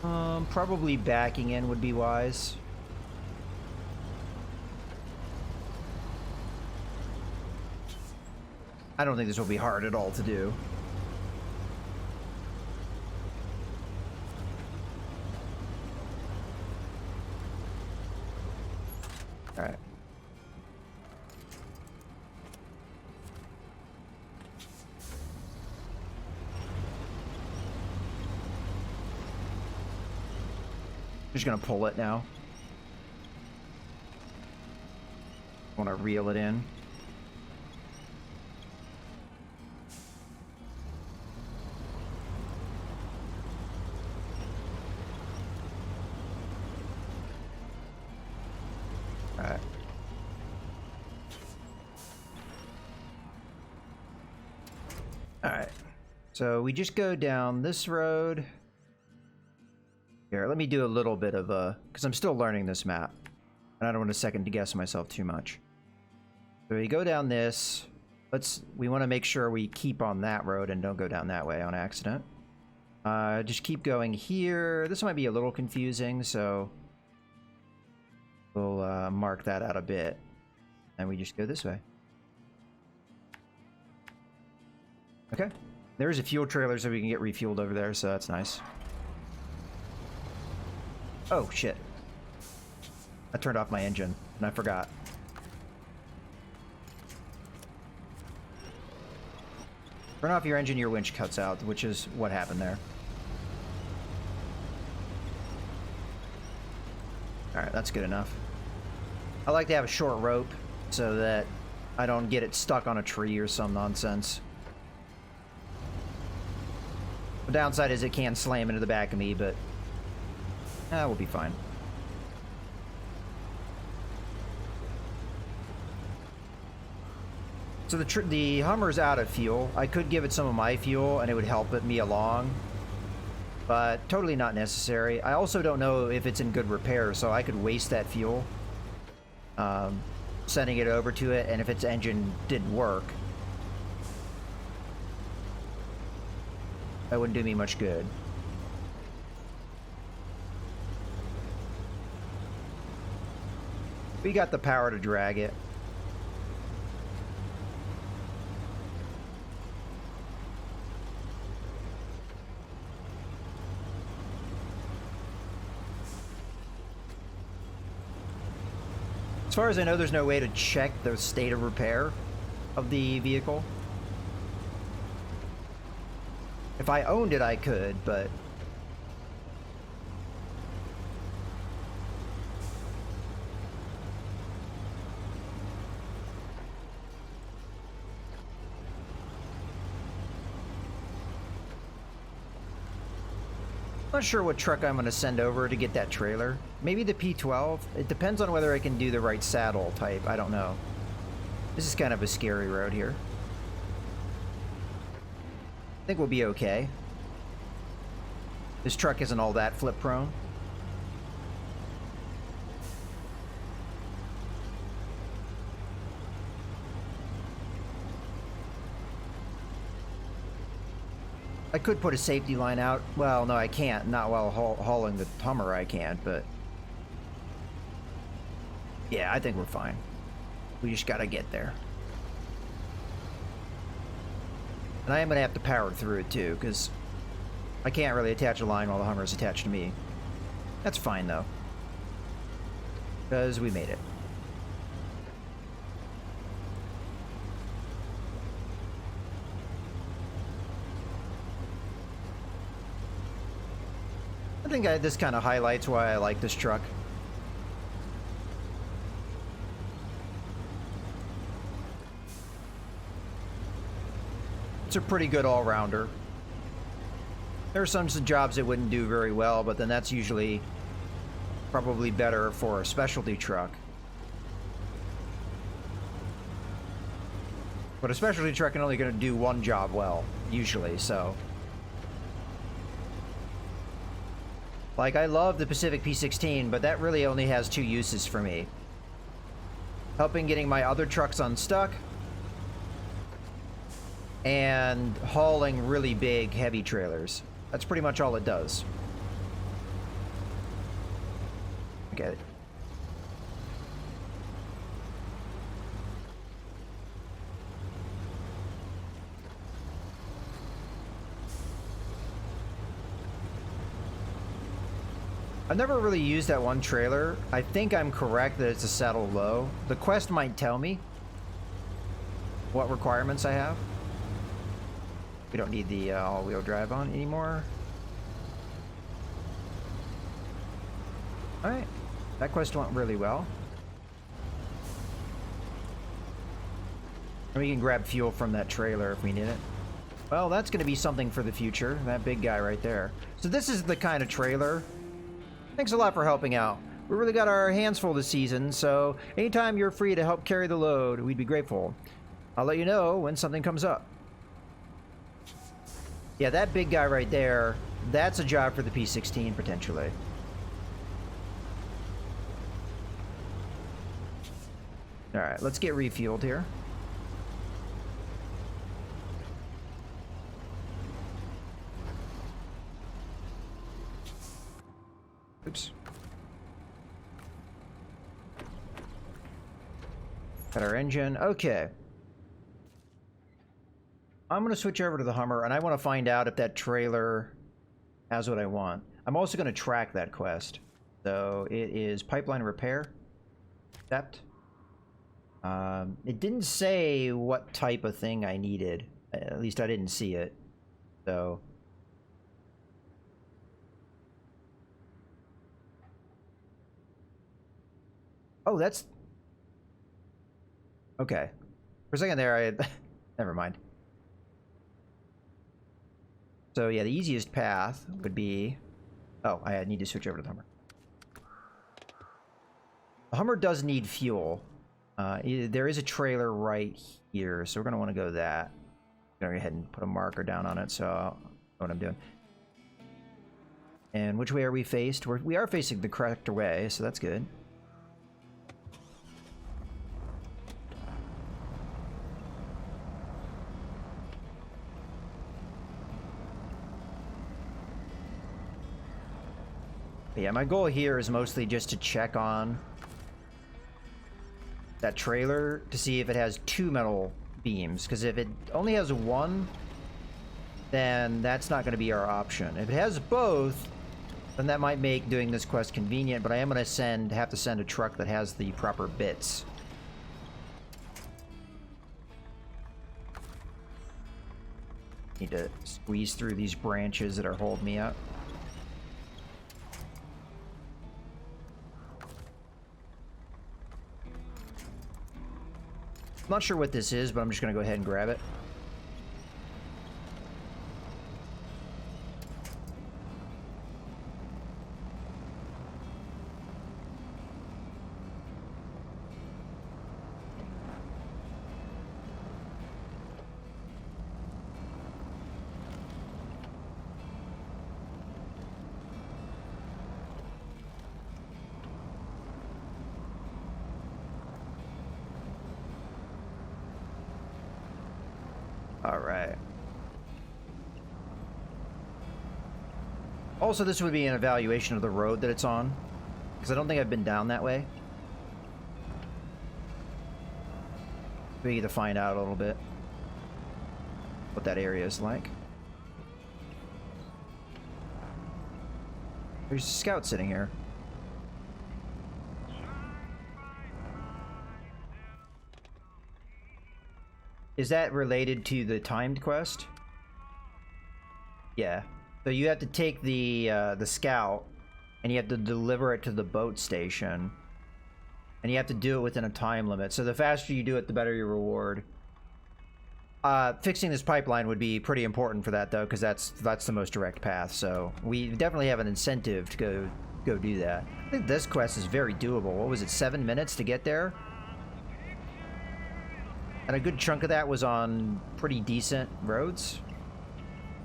Probably backing in would be wise. I don't think this will be hard at all to do. All right. Just gonna pull it now. Want to reel it in. All right. All right. So we just go down this road. Here, let me do a little bit of a, because I'm still learning this map, and I don't want to second guess myself too much. So we go down this. We want to make sure we keep on that road and don't go down that way on accident. Just keep going here. This might be a little confusing, so we'll mark that out a bit, and we just go this way. Okay, there's a fuel trailer so we can get refueled over there, so that's nice. Oh, shit. I turned off my engine, and I forgot. Turn off your engine, your winch cuts out, which is what happened there. Alright, that's good enough. I like to have a short rope so that I don't get it stuck on a tree or some nonsense. The downside is it can slam into the back of me, but we'll be fine. So the Hummer's out of fuel. I could give it some of my fuel and it would help me along, but totally not necessary. I also don't know if it's in good repair, so I could waste that fuel sending it over to it, and if its engine didn't work, that wouldn't do me much good. We got the power to drag it. As far as I know, there's no way to check the state of repair of the vehicle. If I owned it, I could, but I'm not sure what truck I'm going to send over to get that trailer. Maybe the P12? It depends on whether I can do the right saddle type. I don't know. This is kind of a scary road here. I think we'll be okay. This truck isn't all that flip prone. I could put a safety line out. Well, no, I can't. Not while hauling the Hummer, I can't, but yeah, I think we're fine. We just gotta get there. And I am gonna have to power through it too, because I can't really attach a line while the Hummer is attached to me. That's fine though, because we made it. I think this kind of highlights why I like this truck. It's a pretty good all-rounder. There are some jobs it wouldn't do very well, but then that's usually probably better for a specialty truck. But a specialty truck is only going to do one job well, usually, so. Like, I love the Pacific P16, but that really only has two uses for me. Helping getting my other trucks unstuck, and hauling really big, heavy trailers. That's pretty much all it does. Okay. I've never really used that one trailer. I think I'm correct that it's a saddle low. The quest might tell me what requirements I have. We don't need the all-wheel drive on anymore. Alright. That quest went really well. And we can grab fuel from that trailer if we need it. Well, that's going to be something for the future. That big guy right there. So this is the kind of trailer. Thanks a lot for helping out. We really got our hands full this season, so anytime you're free to help carry the load, we'd be grateful. I'll let you know when something comes up. Yeah, that big guy right there, that's a job for the P-16, potentially. Alright, let's get refueled here. Oops. Got our engine. Okay. I'm going to switch over to the Hummer, and I want to find out if that trailer has what I want. I'm also going to track that quest. So it is pipeline repair. Accept. It didn't say what type of thing I needed. At least I didn't see it. So... Oh, that's... Okay. For a second there, I... Never mind. So, yeah, the easiest path would be... Oh, I need to switch over to the Hummer. The Hummer does need fuel. There is a trailer right here, so we're going to want to go that. I'm going to go ahead and put a marker down on it, so I know what I'm doing. And which way are we faced? We are facing the correct way, so that's good. But yeah, my goal here is mostly just to check on that trailer to see if it has 2 metal beams, because if it only has 1, then that's not going to be our option. If it has both, then that might make doing this quest convenient, but I am going to have to send a truck that has the proper bits. Need to squeeze through these branches that are holding me up. I'm not sure what this is, but I'm just going to go ahead and grab it. All right. Also, this would be an evaluation of the road that it's on, because I don't think I've been down that way. We need to find out a little bit what that area is like. There's a scout sitting here. Is that related to the timed quest? Yeah. So you have to take the scout, and you have to deliver it to the boat station, and you have to do it within a time limit. So the faster you do it, the better your reward. Fixing this pipeline would be pretty important for that, though, because that's the most direct path. So we definitely have an incentive to go do that. I think this quest is very doable. What was it, 7 minutes to get there? And a good chunk of that was on pretty decent roads.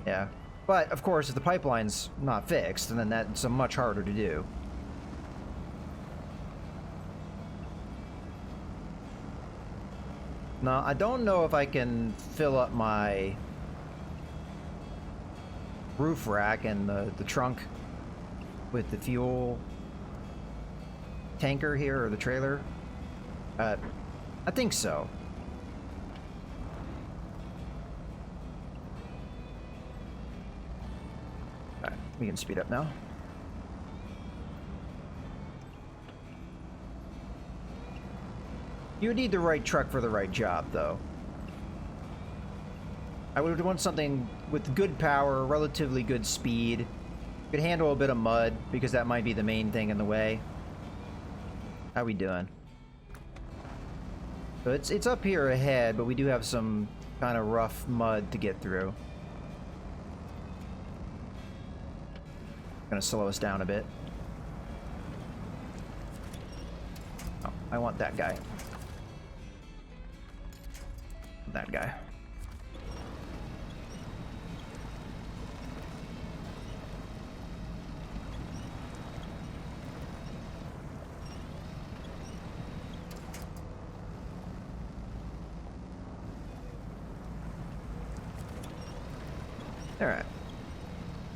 Yeah. But, of course, if the pipeline's not fixed, then that's much harder to do. Now, I don't know if I can fill up my roof rack and the trunk with the fuel. tanker here, or the trailer? I think so. Alright, we can speed up now. You would need the right truck for the right job, though. I would want something with good power, relatively good speed. Could handle a bit of mud, because that might be the main thing in the way. How we doing? So it's up here ahead, but we do have some kind of rough mud to get through. Gonna slow us down a bit. Oh, I want that guy. That guy. All right.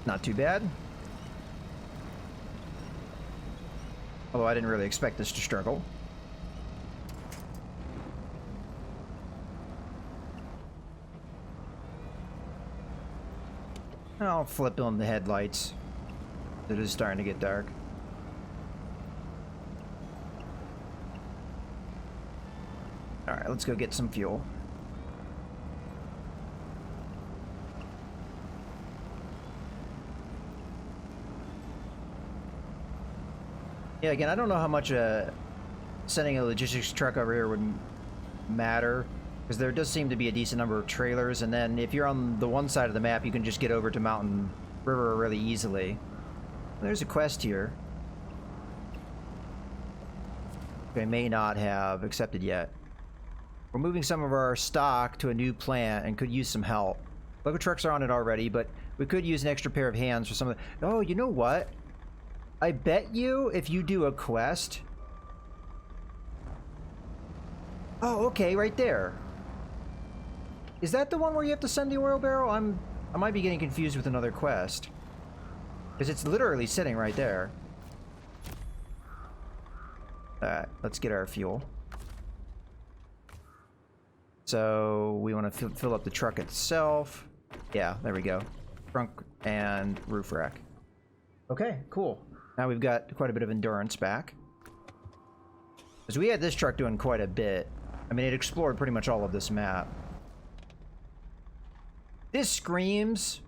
Not too bad. Although I didn't really expect this to struggle. I'll flip on the headlights. It is starting to get dark. Alright, let's go get some fuel. Yeah, again, I don't know how much sending a logistics truck over here would matter. Because there does seem to be a decent number of trailers, and then if you're on the one side of the map, you can just get over to Mountain River really easily. There's a quest here. I may not have accepted yet. We're moving some of our stock to a new plant and could use some help. Local trucks are on it already, but we could use an extra pair of hands for some of the... Oh, you know what? I bet you if you do a quest... Oh, okay, right there. Is that the one where you have to send the oil barrel? I might be getting confused with another quest. Because it's literally sitting right there. Alright, let's get our fuel. So, we want to fill up the truck itself. Yeah, there we go. Trunk and roof rack. Okay, cool. Now we've got quite a bit of endurance back. Because we had this truck doing quite a bit. I mean, it explored pretty much all of this map. This screams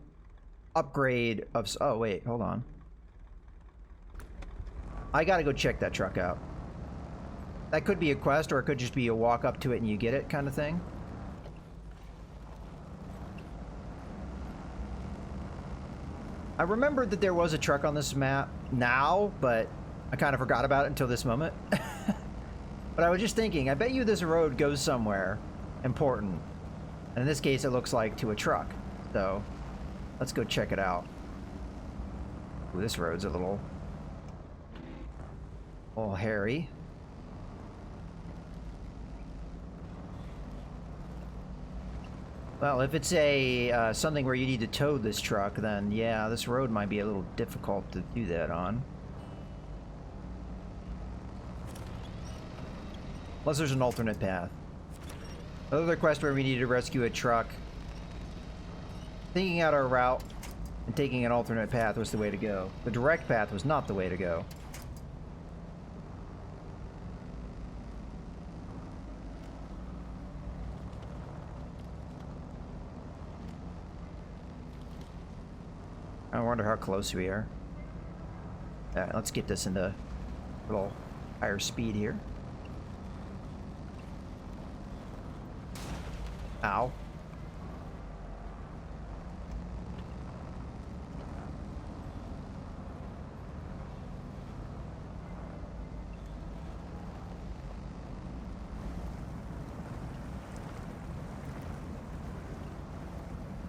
upgrade of... Oh, wait, hold on. I gotta go check that truck out. That could be a quest, or it could just be a walk up to it and you get it kind of thing. I remembered that there was a truck on this map now, but I kind of forgot about it until this moment. But I was just thinking, I bet you this road goes somewhere important. And in this case, it looks like to a truck. So, let's go check it out. Ooh, this road's a little hairy. Well, if it's a something where you need to tow this truck, then yeah, this road might be a little difficult to do that on. Unless there's an alternate path. Another quest where we need to rescue a truck. Thinking out our route and taking an alternate path was the way to go. The direct path was not the way to go. I wonder how close we are. Alright, let's get this into a little higher speed here. Ow.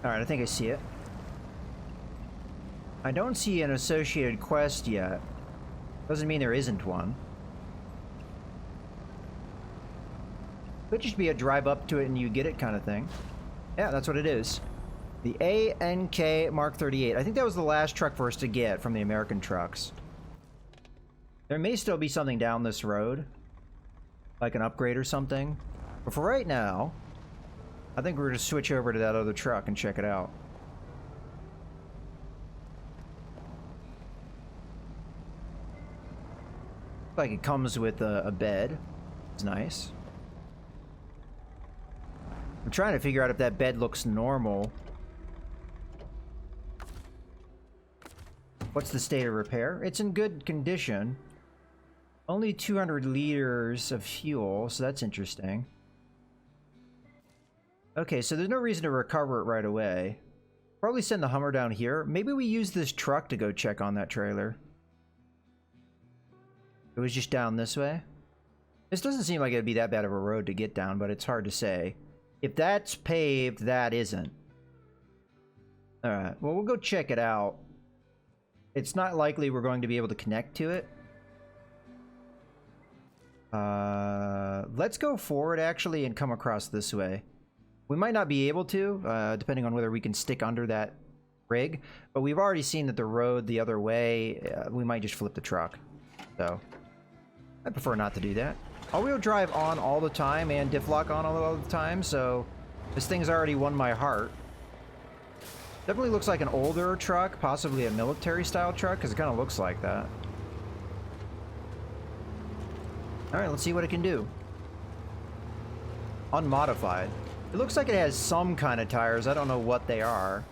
Alright, I think I see it. I don't see an associated quest yet. Doesn't mean there isn't one. Could just be a drive up to it and you get it kind of thing. Yeah, that's what it is. The ANK Mark 38. I think that was the last truck for us to get from the American trucks. There may still be something down this road, like an upgrade or something. But for right now, I think we're going to switch over to that other truck and check it out. Looks like it comes with a bed. It's nice. I'm trying to figure out if that bed looks normal. What's the state of repair? It's in good condition. Only 200 liters of fuel, so that's interesting. Okay, so there's no reason to recover it right away. Probably send the Hummer down here. Maybe we use this truck to go check on that trailer. It was just down this way. This doesn't seem like it'd be that bad of a road to get down, but it's hard to say. If that's paved, that isn't. Alright, well, we'll go check it out. It's not likely we're going to be able to connect to it. Let's go forward, actually, and come across this way. We might not be able to, depending on whether we can stick under that rig. But we've already seen that the road the other way, we might just flip the truck. So, I prefer not to do that. All-wheel drive on all the time and diff lock on all the time, so this thing's already won my heart. Definitely looks like an older truck, possibly a military-style truck, because it kind of looks like that. Alright, let's see what it can do. Unmodified. It looks like it has some kind of tires. I don't know what they are.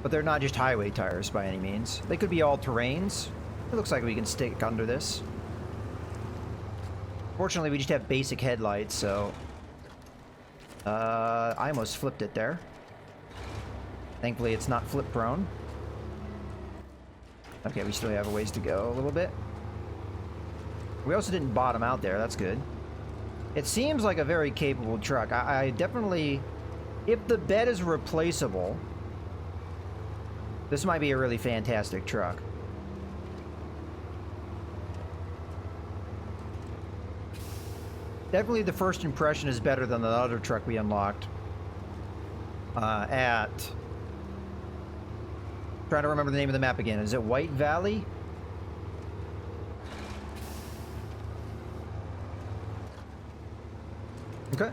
But they're not just highway tires by any means. They could be all-terrains. It looks like we can stick under this. Fortunately, we just have basic headlights, so... I almost flipped it there. Thankfully, it's not flip-prone. Okay, we still have a ways to go a little bit. We also didn't bottom out there. That's good. It seems like a very capable truck. I definitely... If the bed is replaceable, this might be a really fantastic truck. Definitely the first impression is better than the other truck we unlocked. Trying to remember the name of the map again. Is it White Valley? Okay.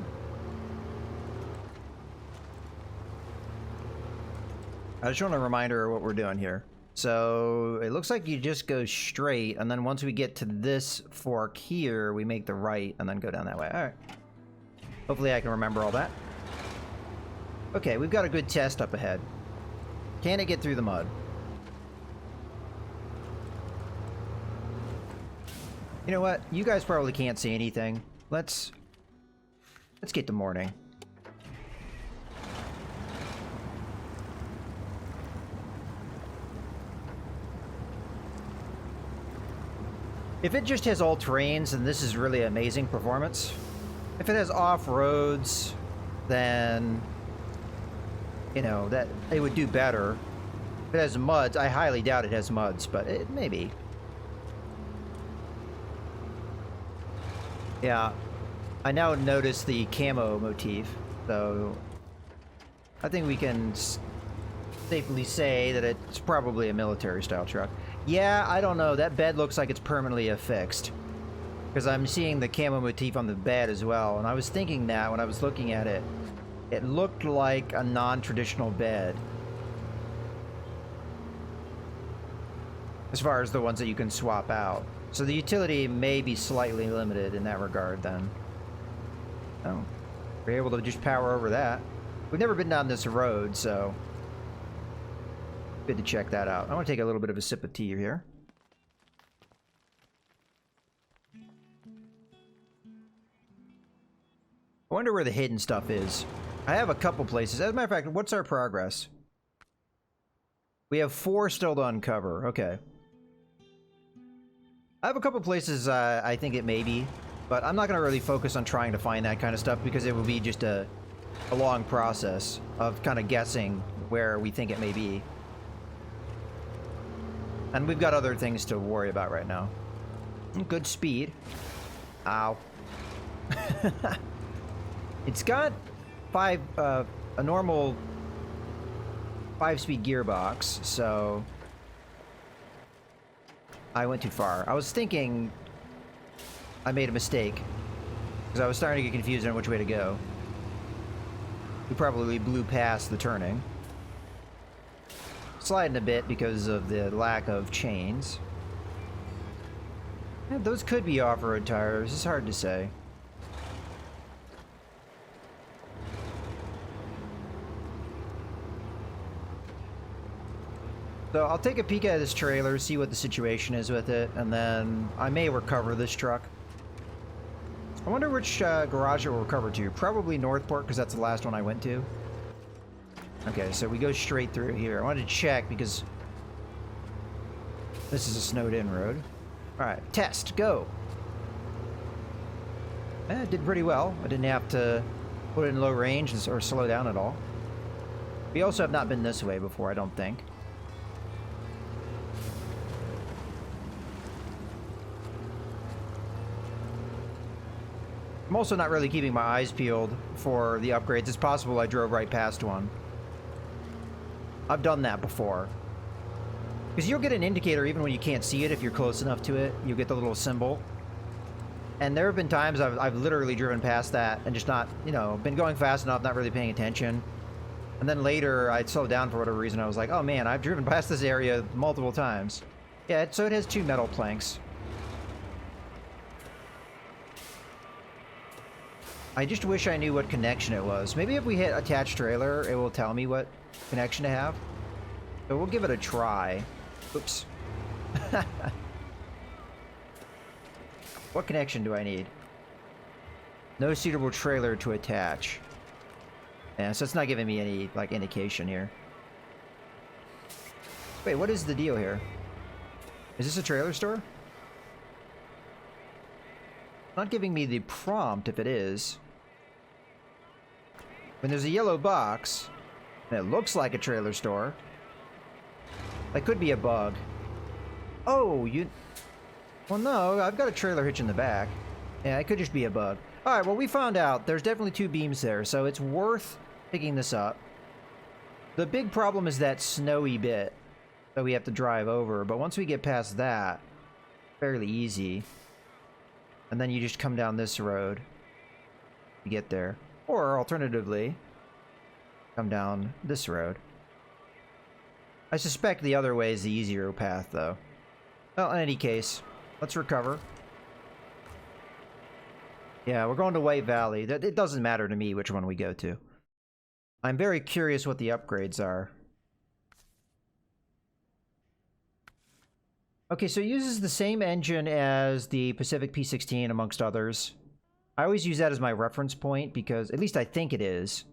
I just want a reminder of what we're doing here. So it looks like you just go straight, and then once we get to this fork here, we make the right and then go down that way. All right. Hopefully I can remember all that. Okay, we've got a good test up ahead. Can it get through the mud? You know what? You guys probably can't see anything. Let's get to morning. If it just has all terrains, then this is really amazing performance. If it has off-roads, then, you know, that it would do better. If it has muds, I highly doubt it has muds, but it may be. Yeah, I now notice the camo motif, so I think we can safely say that it's probably a military-style truck. Yeah, I don't know. That bed looks like it's permanently affixed. Because I'm seeing the camo motif on the bed as well. And I was thinking that when I was looking at it. It looked like a non-traditional bed. As far as the ones that you can swap out. So the utility may be slightly limited in that regard then. Oh. We're able to just power over that. We've never been down this road, so... Good to check that out. I want to take a little bit of a sip of tea here. I wonder where the hidden stuff is. I have a couple places. As a matter of fact, what's our progress? We have 4 still to uncover. Okay. I have a couple places I think it may be, but I'm not going to really focus on trying to find that kind of stuff because it will be just a long process of kind of guessing where we think it may be. And we've got other things to worry about right now. Good speed. Ow. It's got a normal 5-speed gearbox, so I went too far. I was thinking I made a mistake. Because I was starting to get confused on which way to go. We probably blew past the turning. Sliding a bit because of the lack of chains. Yeah, those could be off-road tires. It's hard to say. So I'll take a peek at this trailer, see what the situation is with it, and then I may recover this truck. I wonder which garage it will recover to. Probably Northport, because that's the last one I went to. Okay, so we go straight through here. I wanted to check because this is a snowed-in road. Alright, test, go! It did pretty well. I didn't have to put it in low range or slow down at all. We also have not been this way before, I don't think. I'm also not really keeping my eyes peeled for the upgrades. It's possible I drove right past one. I've done that before. Because you'll get an indicator even when you can't see it if you're close enough to it. You'll get the little symbol. And there have been times I've literally driven past that and just not, you know, been going fast enough, not really paying attention. And then later I'd slow down for whatever reason. I was like, oh man, I've driven past this area multiple times. Yeah, so it has 2 metal planks. I just wish I knew what connection it was. Maybe if we hit attached trailer, it will tell me what connection to have. So we'll give it a try. Oops. What connection do I need? No suitable trailer to attach. Yeah, so it's not giving me any, like, indication here. Wait, what is the deal here? Is this a trailer store? Not giving me the prompt if it is. When there's a yellow box, and it looks like a trailer store. That could be a bug. Oh, you... Well, no, I've got a trailer hitch in the back. Yeah, it could just be a bug. Alright, well, we found out there's definitely 2 beams there, so it's worth picking this up. The big problem is that snowy bit that we have to drive over, but once we get past that, fairly easy. And then you just come down this road to get there. Or, alternatively, come down this road. I suspect the other way is the easier path, though. Well, in any case, let's recover. Yeah, we're going to White Valley. It doesn't matter to me which one we go to. I'm very curious what the upgrades are. Okay, so it uses the same engine as the Pacific P16, amongst others. I always use that as my reference point because, at least I think it is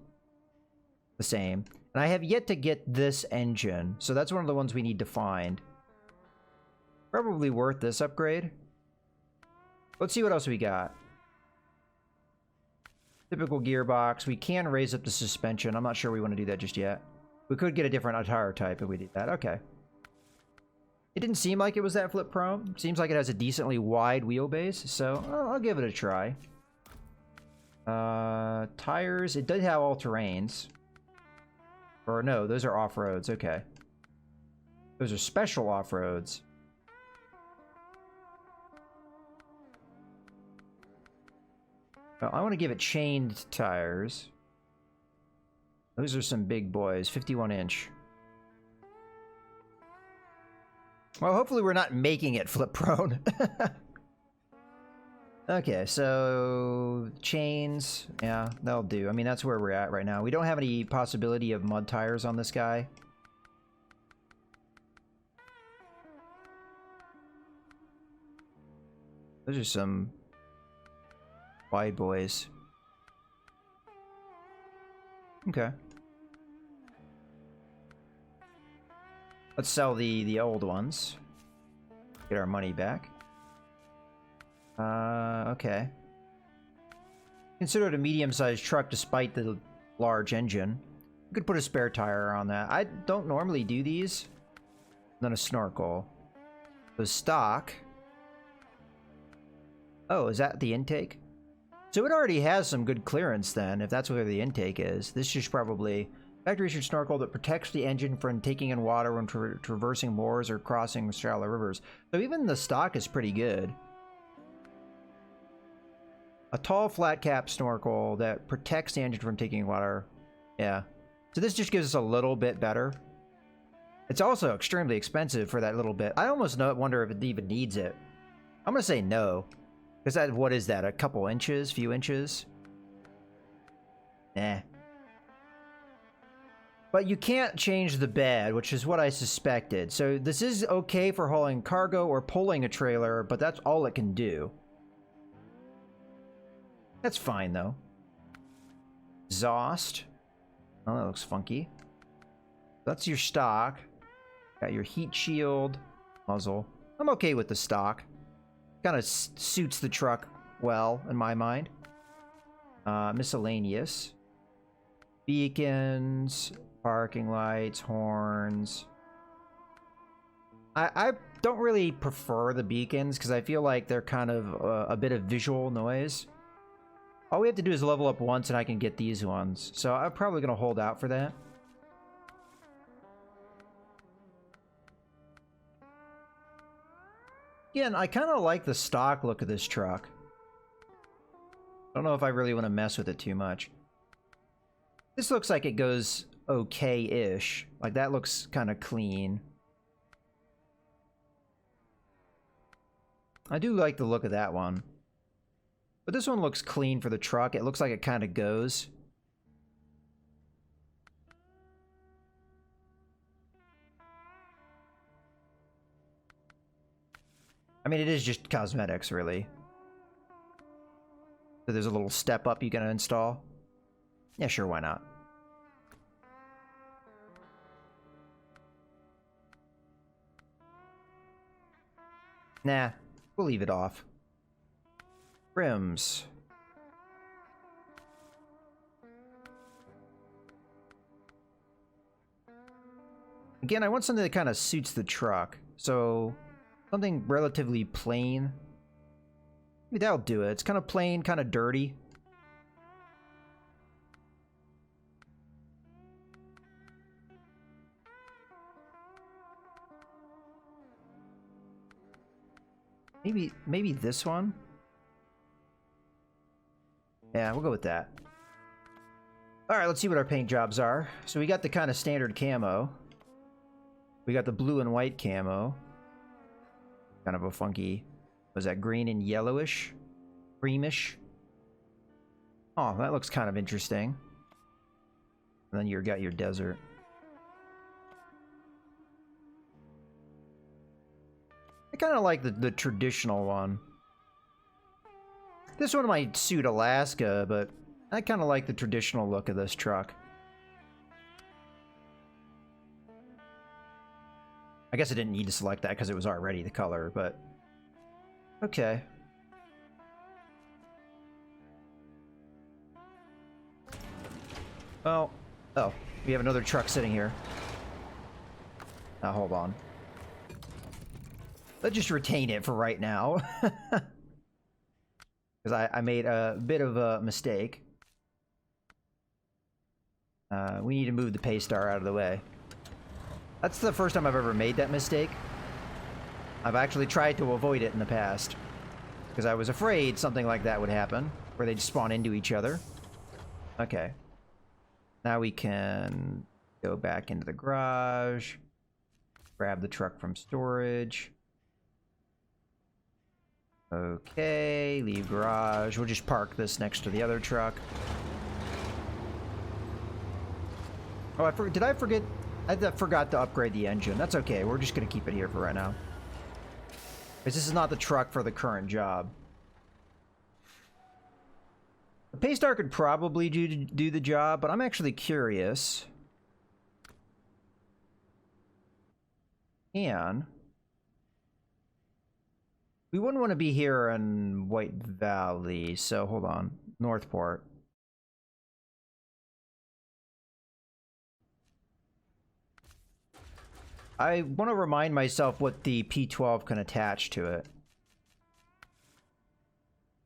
the same. And I have yet to get this engine, so that's one of the ones we need to find. Probably worth this upgrade. Let's see what else we got. Typical gearbox. We can raise up the suspension. I'm not sure we want to do that just yet. We could get a different tire type if we did that. Okay. It didn't seem like it was that flip prone. Seems like it has a decently wide wheelbase, so I'll give it a try. Tires. It does have all terrains. Or no, those are off-roads. Okay. Those are special off-roads. Well, I want to give it chained tires. Those are some big boys. 51-inch. Well, hopefully we're not making it flip prone. Okay, so chains, yeah, that'll do. I mean, that's where we're at right now. We don't have any possibility of mud tires on this guy. Those are some wide boys. Okay. Let's sell the old ones. Get our money back. Okay. Consider it a medium-sized truck despite the large engine. You could put a spare tire on that. I don't normally do these. Then a snorkel. The stock. Oh, is that the intake? So it already has some good clearance then, if that's where the intake is. This should probably... Factory-issued snorkel that protects the engine from taking in water when traversing moors or crossing shallow rivers. So even the stock is pretty good. A tall, flat-cap snorkel that protects the engine from taking water. Yeah. So this just gives us a little bit better. It's also extremely expensive for that little bit. I almost wonder if it even needs it. I'm going to say no. Because that, what is that? A couple inches? Few inches? Eh. But you can't change the bed, which is what I suspected. So this is okay for hauling cargo or pulling a trailer, but that's all it can do. That's fine, though. Exhaust. Oh, that looks funky. That's your stock. Got your heat shield. Muzzle. I'm okay with the stock. Kind of suits the truck well, in my mind. Miscellaneous. Beacons. Parking lights. Horns. I don't really prefer the beacons because I feel like they're kind of a bit of visual noise. All we have to do is level up once and I can get these ones. So I'm probably going to hold out for that. Again, I kind of like the stock look of this truck. I don't know if I really want to mess with it too much. This looks like it goes okay-ish. Like, that looks kind of clean. I do like the look of that one. But this one looks clean for the truck. It looks like it kind of goes. I mean, it is just cosmetics, really. So there's a little step up you can install. Yeah, sure, why not? Nah, we'll leave it off. Rims. Again, I want something that kind of suits the truck. So, something relatively plain. Maybe that'll do it. It's kind of plain, kind of dirty. Maybe this one? Yeah, we'll go with that. Alright, let's see what our paint jobs are. So we got the kind of standard camo. We got the blue and white camo. Kind of a funky... Was that green and yellowish? Creamish? Oh, that looks kind of interesting. And then you got your desert. I kind of like the traditional one. This one might suit Alaska, but I kind of like the traditional look of this truck. I guess I didn't need to select that because it was already the color, but... Okay. Well, oh, we have another truck sitting here. Now, hold on. Let's just retain it for right now. Because I made a bit of a mistake. We need to move the Paystar out of the way. That's the first time I've ever made that mistake. I've actually tried to avoid it in the past. Because I was afraid something like that would happen. Where they'd spawn into each other. Okay. Now we can go back into the garage. Grab the truck from storage. Okay, leave garage. We'll just park this next to the other truck. Oh, did I forget? I forgot to upgrade the engine. That's okay. We're just going to keep it here for right now. Because this is not the truck for the current job. The Paystar could probably do the job, but I'm actually curious. And... we wouldn't want to be here in White Valley, so hold on. Northport. I want to remind myself what the P12 can attach to it.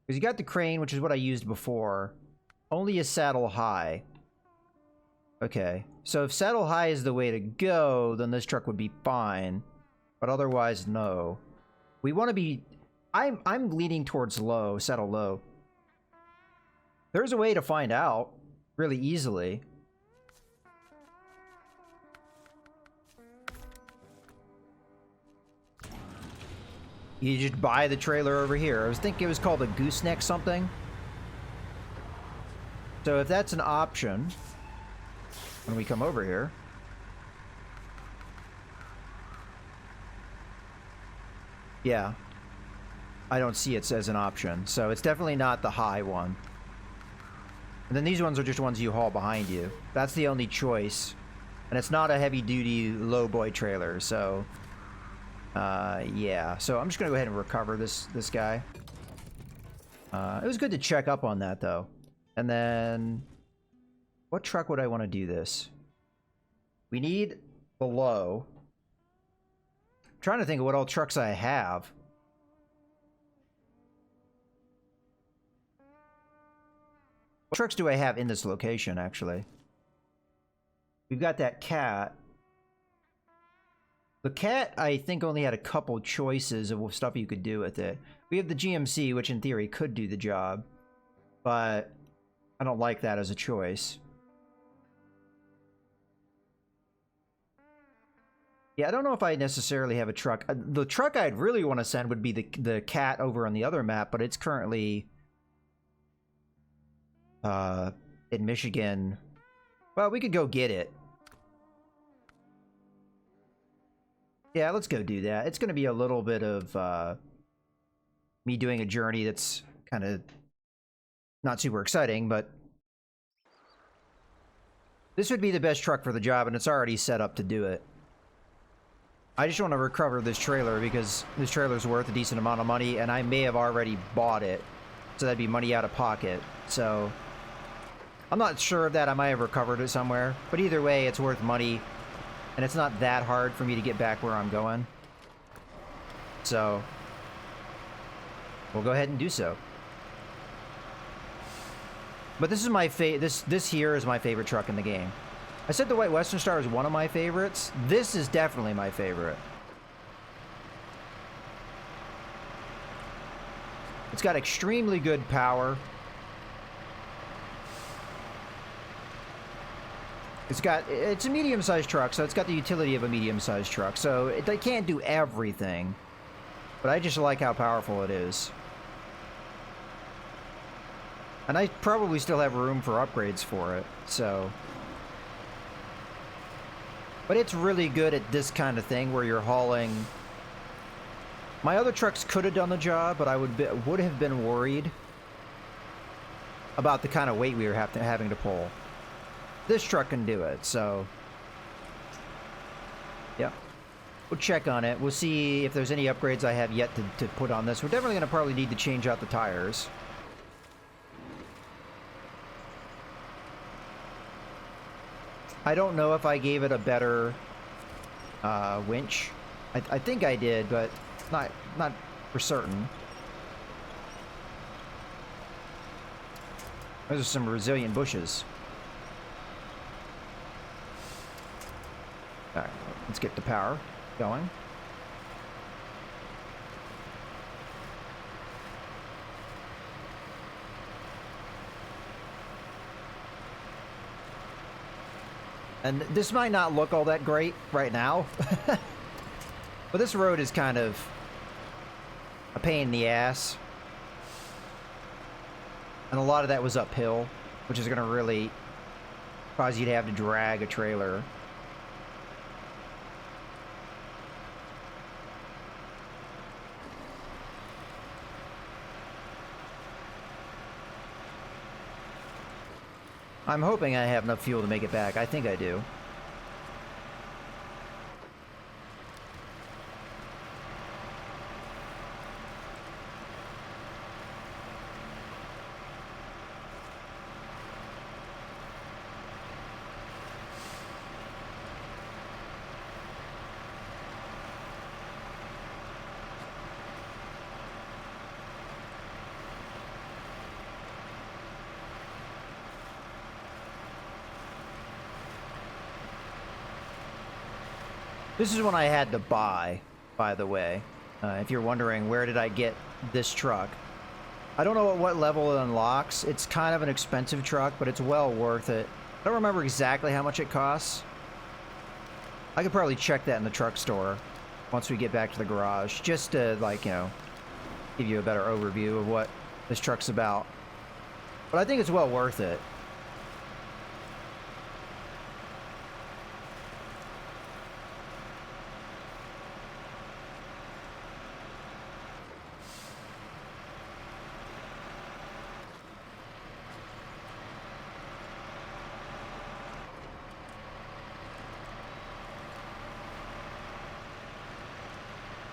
Because you got the crane, which is what I used before. Only a saddle high. Okay, so if saddle high is the way to go, then this truck would be fine. But otherwise, no. We want to be... I'm leaning towards low, saddle low. There's a way to find out really easily. You just buy the trailer over here. I was thinking it was called a gooseneck something. So if that's an option, when we come over here... Yeah. I don't see it as an option. So it's definitely not the high one. And then these ones are just ones you haul behind you. That's the only choice. And it's not a heavy-duty low-boy trailer, so... yeah. So I'm just gonna go ahead and recover this guy. It was good to check up on that, though. And then... What truck would I want to do this? We need below. I'm trying to think of what all trucks I have. What trucks do I have in this location, actually? We've got that cat. The cat, I think, only had a couple choices of stuff you could do with it. We have the GMC, which in theory could do the job. But I don't like that as a choice. Yeah, I don't know if I necessarily have a truck. The truck I'd really want to send would be the cat over on the other map, but it's currently... in Michigan. Well, we could go get it. Yeah, let's go do that. It's going to be a little bit of me doing a journey that's kind of not super exciting, but this would be the best truck for the job, and it's already set up to do it. I just want to recover this trailer because this trailer's worth a decent amount of money, and I may have already bought it, so that'd be money out of pocket. So I'm not sure of that. I might have recovered it somewhere, but either way, it's worth money. And it's not that hard for me to get back where I'm going. So we'll go ahead and do so. But this is my this here is my favorite truck in the game. I said the White Western Star is one of my favorites. This is definitely my favorite. It's got extremely good power. It's a medium-sized truck, so it's got the utility of a medium-sized truck. So they can't do everything, but I just like how powerful it is. And I probably still have room for upgrades for it, so... But it's really good at this kind of thing where you're hauling... My other trucks could have done the job, but I would have been worried about the kind of weight we were having to pull. This truck can do it, so... Yeah. We'll check on it. We'll see if there's any upgrades I have yet to put on this. We're definitely going to probably need to change out the tires. I don't know if I gave it a better winch. I think I did, but not for certain. Those are some resilient bushes. Alright, let's get the power going. And this might not look all that great right now, but this road is kind of a pain in the ass. And a lot of that was uphill, which is going to really cause you to have to drag a trailer. I'm hoping I have enough fuel to make it back. I think I do. This is one I had to buy, by the way. If you're wondering, where did I get this truck? I don't know at what level it unlocks. It's kind of an expensive truck, but it's well worth it. I don't remember exactly how much it costs. I could probably check that in the truck store once we get back to the garage, just to, like, you know, give you a better overview of what this truck's about. But I think it's well worth it.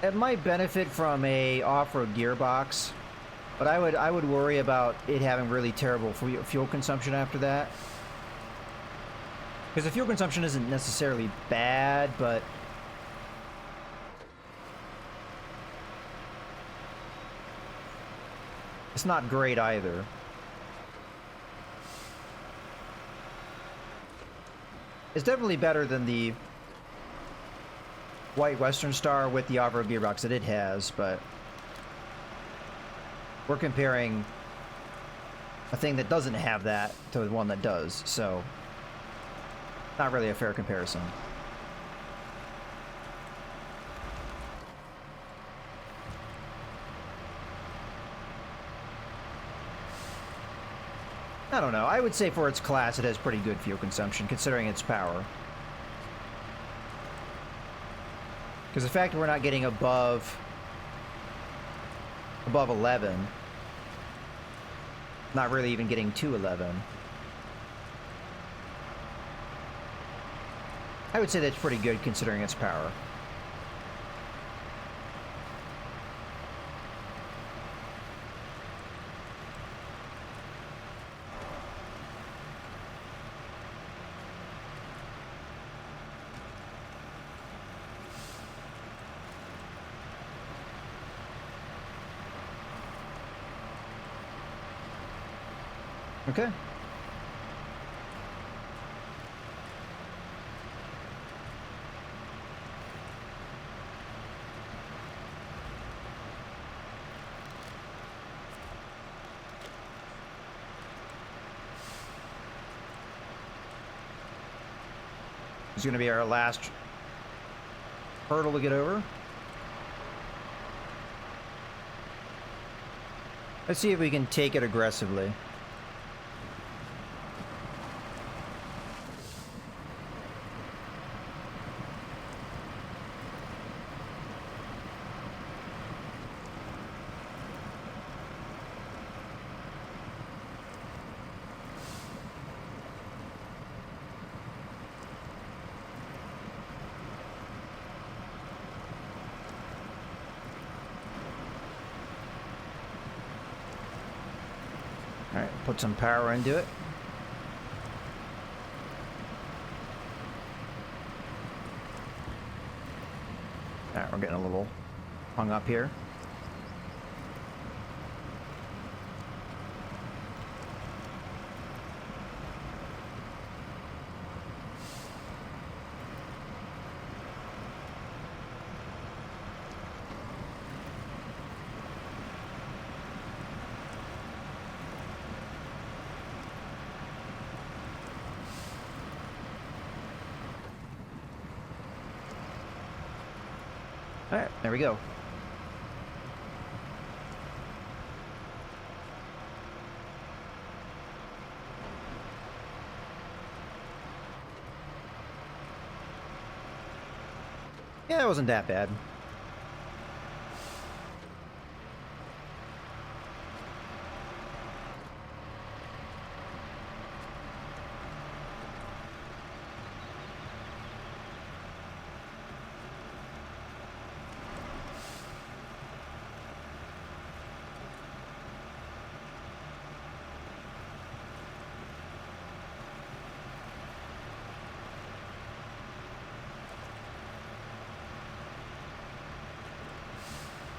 It might benefit from a off-road gearbox, but I would worry about it having really terrible fuel consumption after that. Because the fuel consumption isn't necessarily bad, but it's not great either. It's definitely better than the White Western Star with the off-road gearbox that it has, but we're comparing a thing that doesn't have that to the one that does, so not really a fair comparison. I don't know. I would say for its class it has pretty good fuel consumption considering its power. Because the fact that we're not getting above 11, not really even getting to 11, I would say that's pretty good considering its power. Okay. It's going to be our last hurdle to get over. Let's see if we can take it aggressively. Alright, put some power into it. Alright, we're getting a little hung up here. Alright, there we go. Yeah, it wasn't that bad.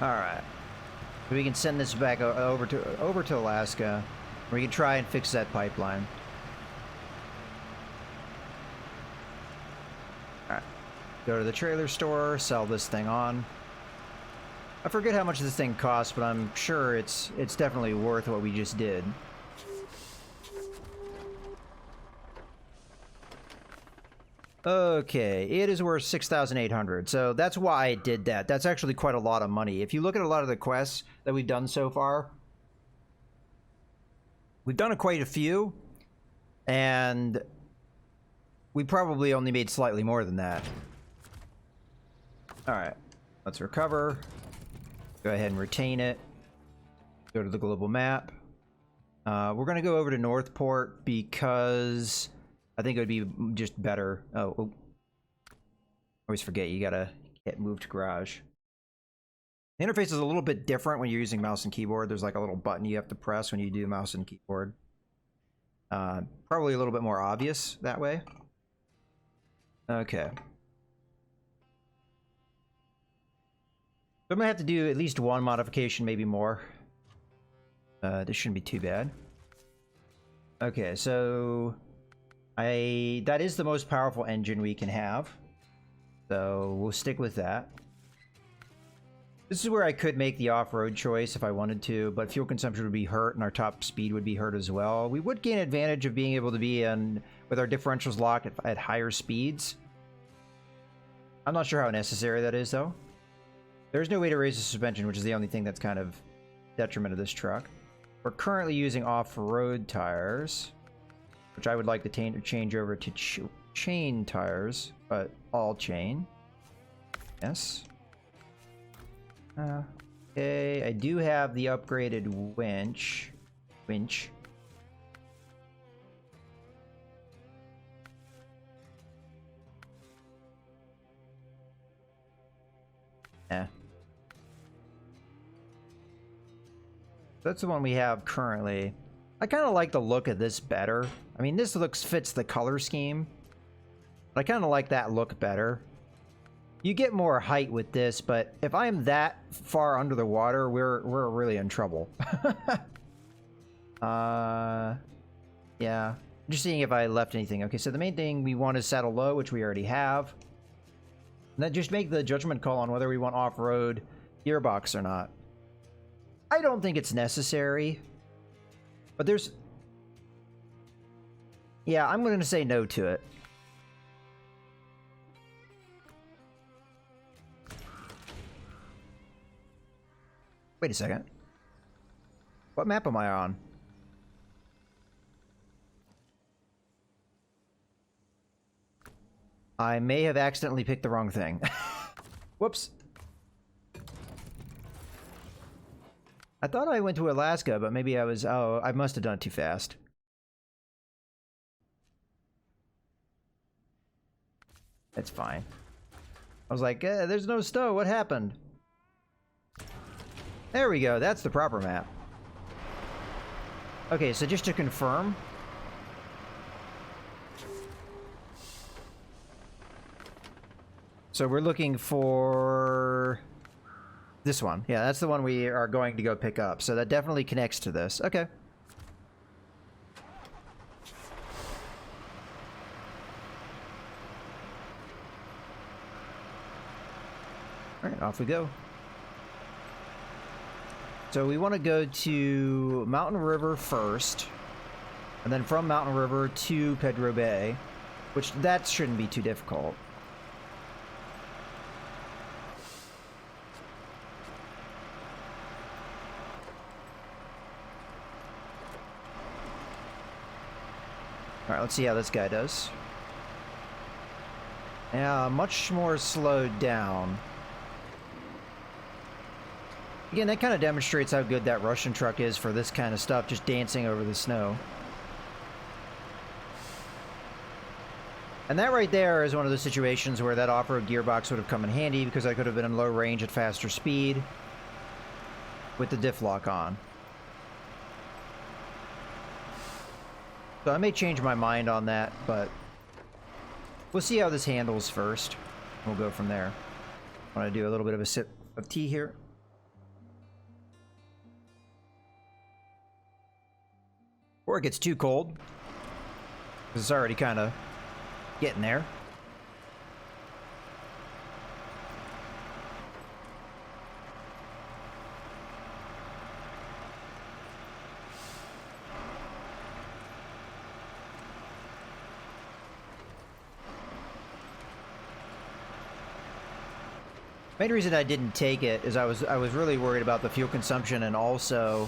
Alright. We can send this back over to Alaska. We can try and fix that pipeline. Alright. Go to the trailer store, sell this thing on. I forget how much this thing costs, but I'm sure it's definitely worth what we just did. Okay, it is worth 6,800, so that's why I did that. That's actually quite a lot of money. If you look at a lot of the quests that we've done so far, we've done quite a few, and we probably only made slightly more than that. Alright, let's recover. Go ahead and retain it. Go to the global map. We're going to go over to Northport because I think it would be just better. Oh. Always forget, you gotta hit move to garage. The interface is a little bit different when you're using mouse and keyboard. There's like a little button you have to press when you do mouse and keyboard. Probably a little bit more obvious that way. Okay. So I'm gonna have to do at least one modification, maybe more. This shouldn't be too bad. Okay, so that is the most powerful engine we can have. So we'll stick with that. This is where I could make the off-road choice if I wanted to, but fuel consumption would be hurt and our top speed would be hurt as well. We would gain advantage of being able to be in with our differentials locked at higher speeds. I'm not sure how necessary that is though. There's no way to raise the suspension, which is the only thing that's kind of detriment of this truck. We're currently using off-road tires, which I would like to change over to chain tires, but all chain. Yes. Okay, I do have the upgraded winch. Yeah. That's the one we have currently. I kind of like the look of this better. I mean, this fits the color scheme, but I kind of like that look better. You get more height with this, but if I'm that far under the water, we're really in trouble. Yeah. Just seeing if I left anything. Okay, so the main thing we want is saddle low, which we already have. And then just make the judgment call on whether we want off-road gearbox or not. I don't think it's necessary, but there's... Yeah, I'm going to say no to it. Wait a second. What map am I on? I may have accidentally picked the wrong thing. Whoops. I thought I went to Alaska, but maybe I was... Oh, I must have done it too fast. That's fine. I was like, there's no snow. What happened? There we go. That's the proper map. Okay, so just to confirm... So we're looking for... this one. Yeah, that's the one we are going to go pick up. So that definitely connects to this. Okay. Alright, off we go. So we want to go to Mountain River first. And then from Mountain River to Pedro Bay. Which, that shouldn't be too difficult. Alright, let's see how this guy does. Yeah, much more slowed down. Again, that kind of demonstrates how good that Russian truck is for this kind of stuff, just dancing over the snow. And that right there is one of the situations where that off-road gearbox would have come in handy, because I could have been in low range at faster speed with the diff lock on. So I may change my mind on that, but we'll see how this handles first. We'll go from there. I want to do a little bit of a sip of tea here. Before it gets too cold, because it's already kind of getting there. Main reason I didn't take it is I was really worried about the fuel consumption and also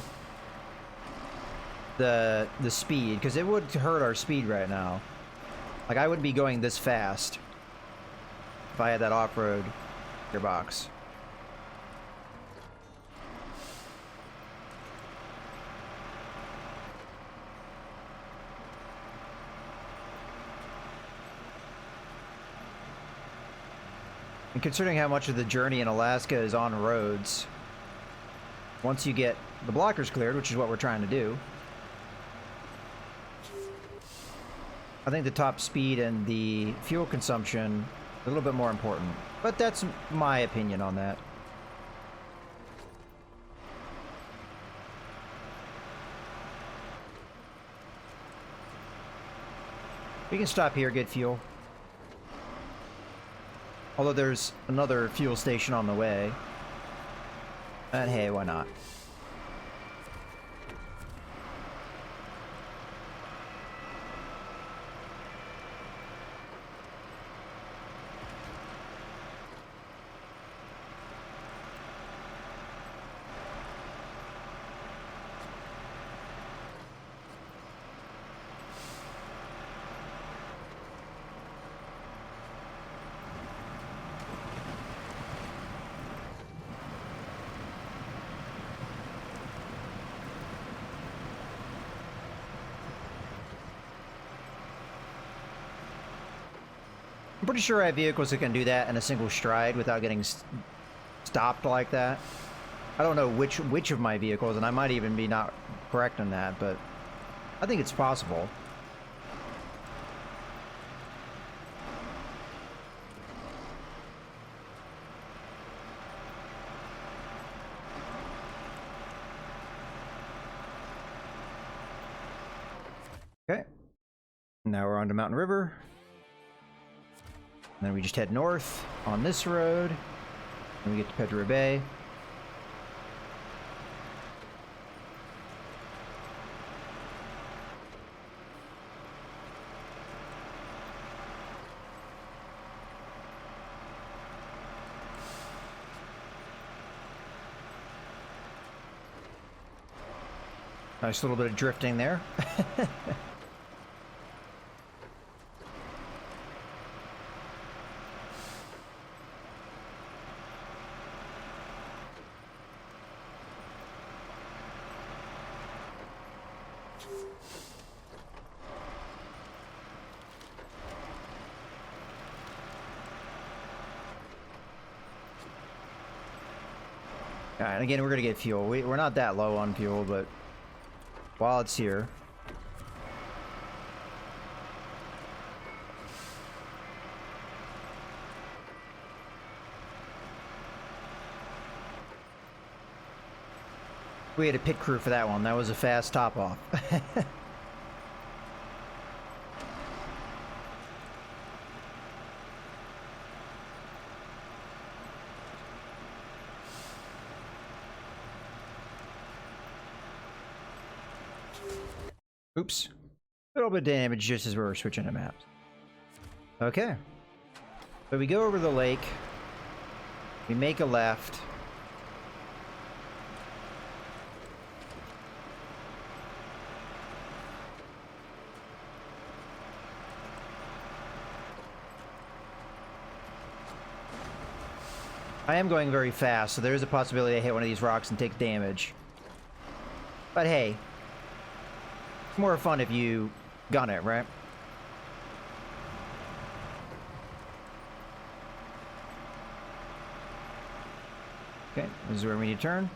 the speed, because it would hurt our speed right now. Like, I wouldn't be going this fast if I had that off-road gearbox. And considering how much of the journey in Alaska is on roads, once you get the blockers cleared, which is what we're trying to do, I think the top speed and the fuel consumption are a little bit more important. But that's my opinion on that. We can stop here, get fuel. Although there's another fuel station on the way. And hey, why not? I'm pretty sure I have vehicles that can do that in a single stride without getting stopped like that. I don't know which of my vehicles, and I might even be not correct on that, but I think it's possible. Okay. Now we're on to Mountain River. And then we just head north on this road, and we get to Pedro Bay. Nice little bit of drifting there. Alright, again, we're gonna get fuel. We're not that low on fuel, but while it's here. We had a pit crew for that one. That was a fast top off. Oops. A little bit of damage just as we were switching to maps. Okay. So we go over the lake. We make a left. I am going very fast, so there is a possibility I hit one of these rocks and take damage. But hey, it's more fun if you gun it, right? Okay, this is where we need to turn.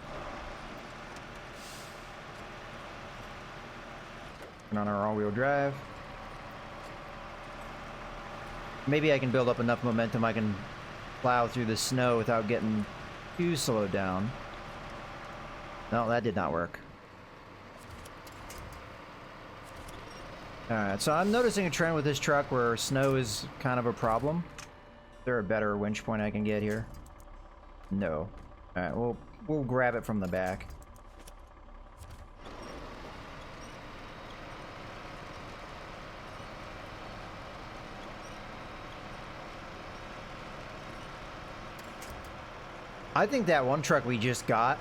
Turn on our all-wheel drive. Maybe I can build up enough momentum I can plow through the snow without getting too slowed down. No, that did not work. Alright, so I'm noticing a trend with this truck where snow is kind of a problem. Is there a better winch point I can get here? No. Alright, we'll grab it from the back. I think that one truck we just got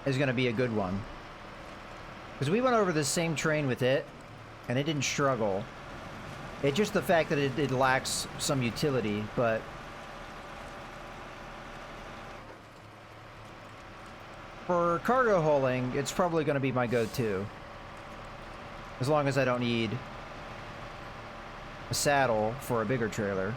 is going to be a good one. Because we went over the same train with it, and it didn't struggle. It's just the fact that it lacks some utility, but... for cargo hauling, it's probably going to be my go-to. As long as I don't need a saddle for a bigger trailer.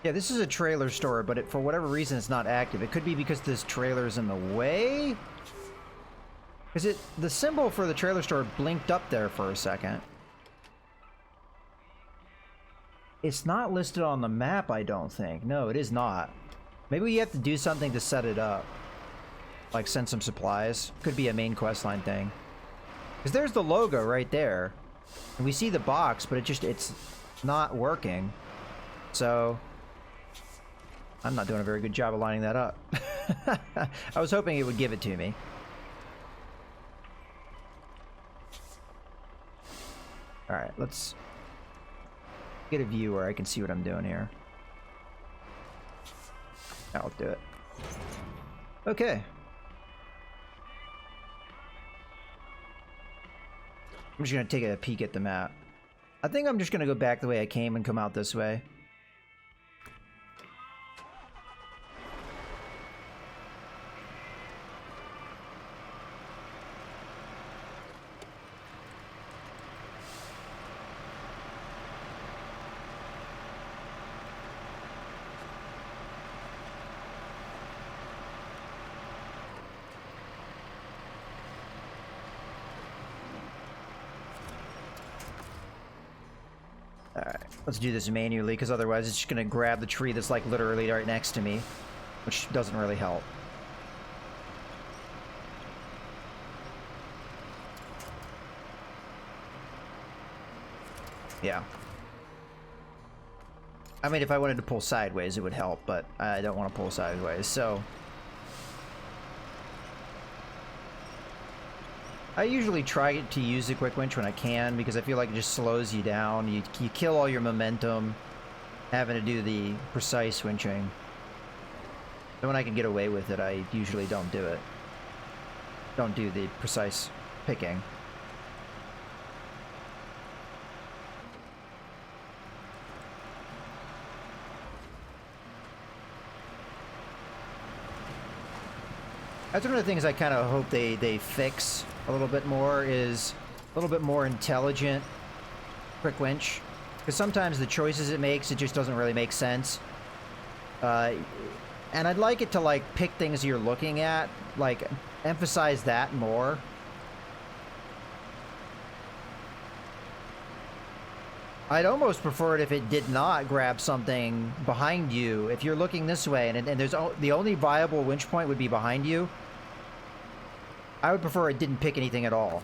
Yeah, this is a trailer store, but for whatever reason it's not active. It could be because this trailer's in the way? Because the symbol for the trailer store blinked up there for a second. It's not listed on the map, I don't think. No, it is not. Maybe we have to do something to set it up. Like send some supplies. Could be a main questline thing. Because there's the logo right there. And we see the box, but it's not working. So... I'm not doing a very good job of lining that up. I was hoping it would give it to me. Alright, let's get a view where I can see what I'm doing here. I'll do it. Okay. I'm just going to take a peek at the map. I think I'm just going to go back the way I came and come out this way. Alright, let's do this manually, because otherwise it's just going to grab the tree that's like literally right next to me, which doesn't really help. Yeah. I mean, if I wanted to pull sideways, it would help, but I don't want to pull sideways, so... I usually try to use the quick winch when I can, because I feel like it just slows you down. You kill all your momentum having to do the precise winching. And when I can get away with it, I usually don't do it. Don't do the precise picking. That's one of the things I kind of hope they fix a little bit more, is a little bit more intelligent quick winch. Because sometimes the choices it makes, it just doesn't really make sense. And I'd like it to, like, pick things you're looking at, like, emphasize that more. I'd almost prefer it if it did not grab something behind you. If you're looking this way and there's the only viable winch point would be behind you, I would prefer it didn't pick anything at all.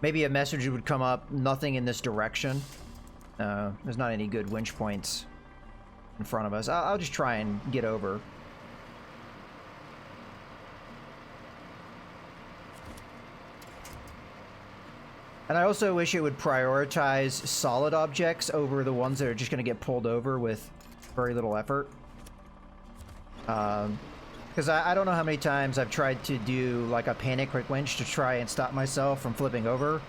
Maybe a message would come up, nothing in this direction. There's not any good winch points in front of us. I'll just try and get over. And I also wish it would prioritize solid objects over the ones that are just going to get pulled over with very little effort. Because I don't know how many times I've tried to do like a panic quick winch to try and stop myself from flipping over.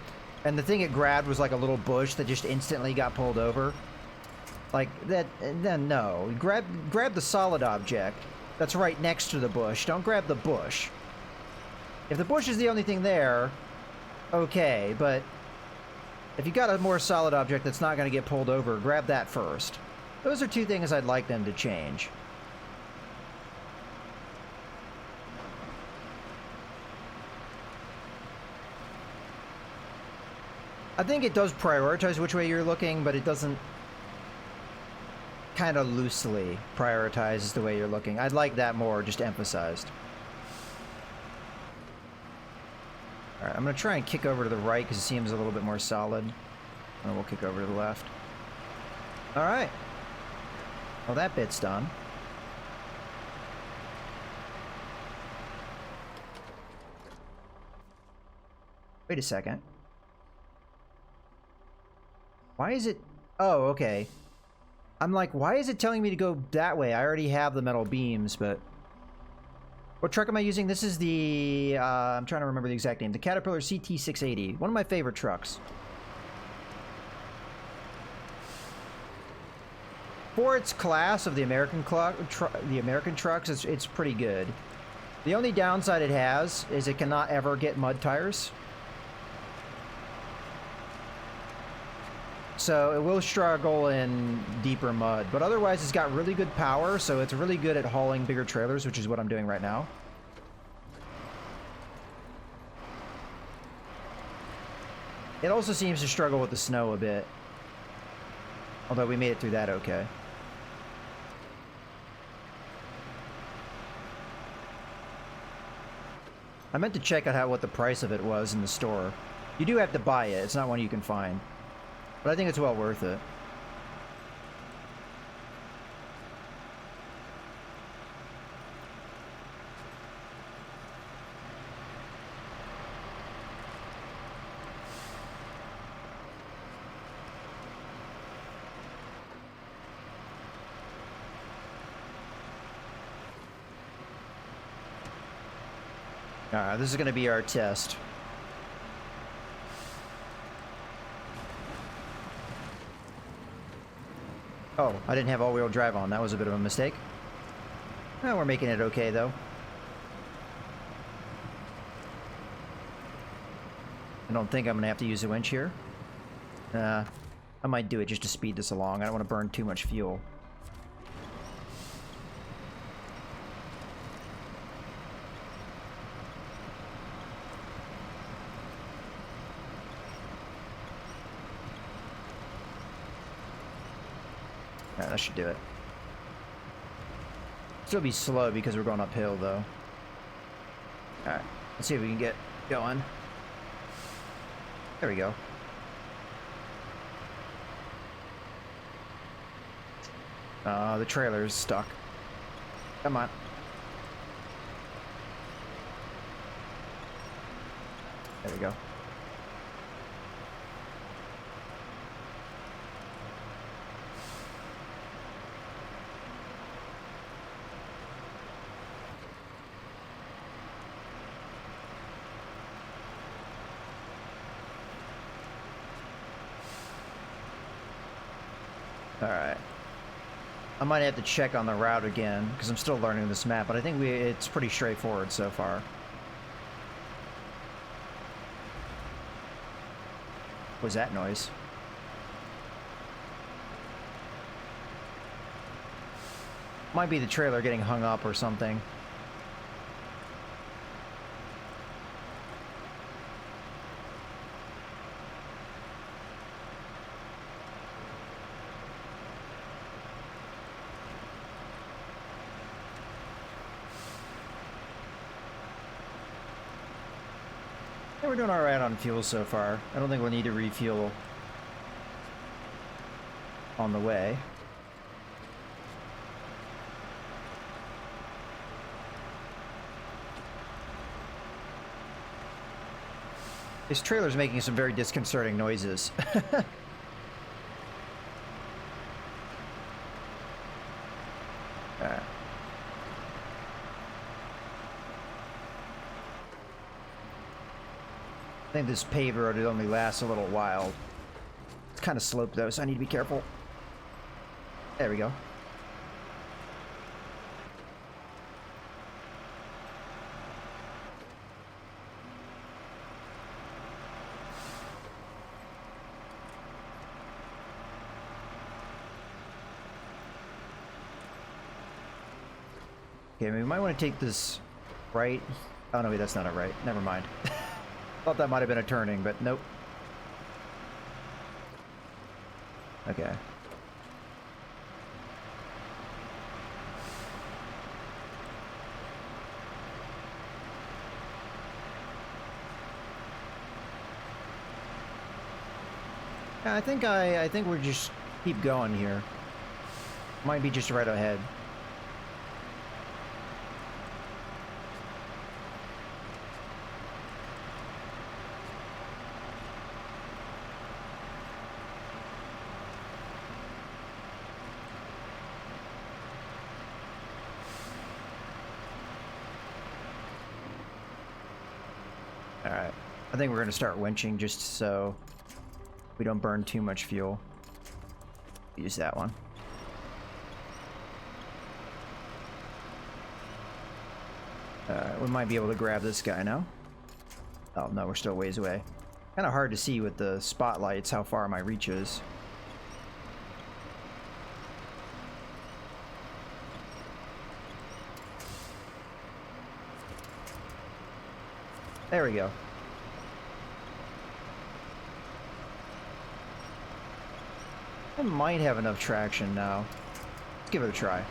And the thing it grabbed was like a little bush that just instantly got pulled over. Like that, then no. Grab the solid object that's right next to the bush. Don't grab the bush. If the bush is the only thing there, okay, but if you got a more solid object that's not going to get pulled over, grab that first. Those are two things I'd like them to change. I think it does prioritize which way you're looking, but it doesn't kind of loosely prioritize the way you're looking. I'd like that more just emphasized. Alright, I'm going to try and kick over to the right because it seems a little bit more solid. And we'll kick over to the left. Alright. Well, that bit's done. Wait a second. Why is it... Oh, okay. I'm like, why is it telling me to go that way? I already have the metal beams, but... What truck am I using? This is the... I'm trying to remember the exact name. The Caterpillar CT680. One of my favorite trucks. For its class of the American trucks, it's pretty good. The only downside it has is it cannot ever get mud tires. So it will struggle in deeper mud, but otherwise it's got really good power, so it's really good at hauling bigger trailers, which is what I'm doing right now. It also seems to struggle with the snow a bit, although we made it through that okay. I meant to check out what the price of it was in the store. You do have to buy it, it's not one you can find. But I think it's well worth it. Alright, this is going to be our test. Oh, I didn't have all-wheel drive on. That was a bit of a mistake. Oh, we're making it okay, though. I don't think I'm going to have to use a winch here. I might do it just to speed this along. I don't want to burn too much fuel. Alright, that should do it. Still be slow because we're going uphill, though. Alright, let's see if we can get going. There we go. The trailer's stuck. Come on. There we go. Alright. I might have to check on the route again, because I'm still learning this map, but I think it's pretty straightforward so far. What was that noise? Might be the trailer getting hung up or something. We're doing alright on fuel so far. I don't think we'll need to refuel on the way. This trailer's making some very disconcerting noises. Alright. I think this paved road would only last a little while. It's kind of sloped though, so I need to be careful. There we go. Okay, we might want to take this right. Oh no, wait, that's not a right. Never mind. Thought that might have been a turning, but nope. Okay. I think we're just keep going here. Might be just right ahead. Alright. I think we're going to start winching just so we don't burn too much fuel. Use that one. Alright, we might be able to grab this guy now. Oh, no, we're still ways away. Kind of hard to see with the spotlights how far my reach is. There we go. I might have enough traction now. Let's give it a try.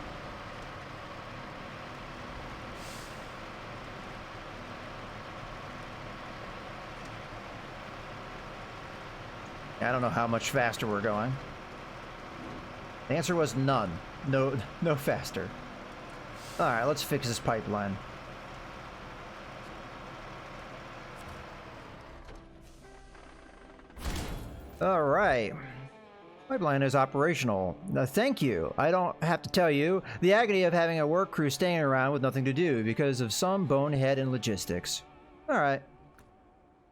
I don't know how much faster we're going. The answer was none. No faster. Alright, let's fix this pipeline. Alright. Pipeline is operational. Thank you. I don't have to tell you the agony of having a work crew staying around with nothing to do because of some bonehead in logistics. Alright.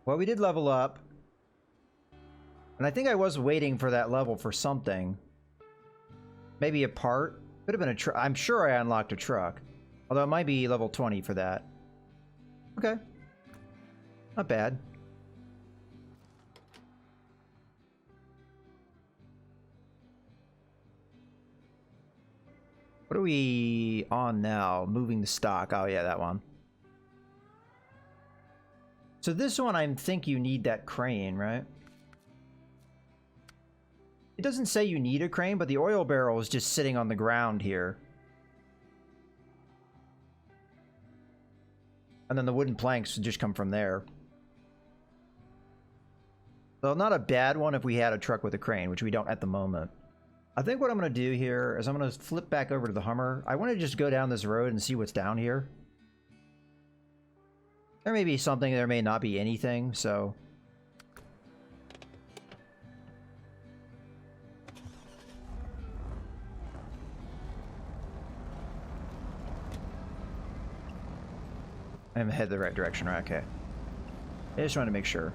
Well, we did level up. And I think I was waiting for that level for something. Maybe a part? Could have been a truck. I'm sure I unlocked a truck. Although it might be level 20 for that. Okay. Not bad. What are we on now? Moving the stock. Oh yeah, that one. So this one, I think you need that crane, right? It doesn't say you need a crane, but the oil barrel is just sitting on the ground here. And then the wooden planks would just come from there. So not a bad one if we had a truck with a crane, which we don't at the moment. I think what I'm going to do here is I'm going to flip back over to the Hummer. I want to just go down this road and see what's down here. There may be something, there may not be anything, so... I'm headed the right direction, right? Okay. I just wanted to make sure.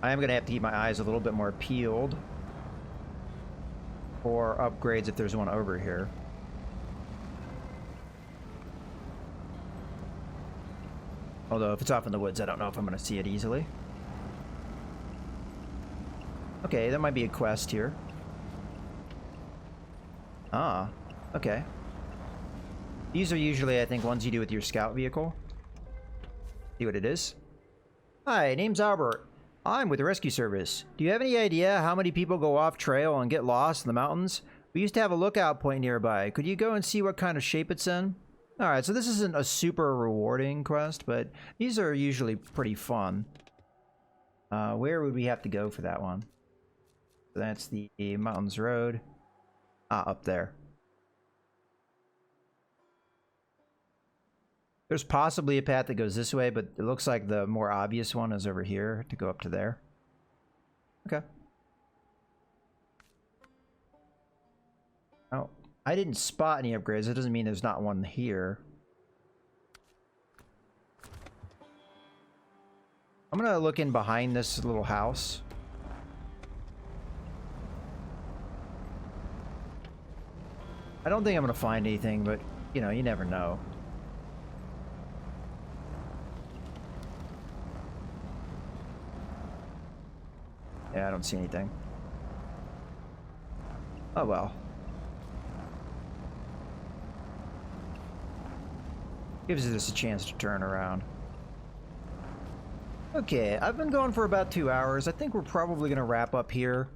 I am going to have to keep my eyes a little bit more peeled for upgrades if there's one over here. Although if it's off in the woods, I don't know if I'm going to see it easily. Okay, there might be a quest here. Ah, okay. These are usually, I think, ones you do with your scout vehicle. See what it is? Hi, name's Albert. I'm with the rescue service. Do you have any idea how many people go off trail and get lost in the mountains? We used to have a lookout point nearby. Could you go and see what kind of shape it's in? Alright, so this isn't a super rewarding quest, but these are usually pretty fun. Where would we have to go for that one? That's the Mountains Road. Ah, up there. There's possibly a path that goes this way, but it looks like the more obvious one is over here to go up to there. Okay. Oh, I didn't spot any upgrades. That doesn't mean there's not one here. I'm gonna look in behind this little house. I don't think I'm gonna find anything, but, you know, you never know. Yeah, I don't see anything. Oh well. Gives us a chance to turn around. Okay, I've been going for about 2 hours. I think we're probably going to wrap up here.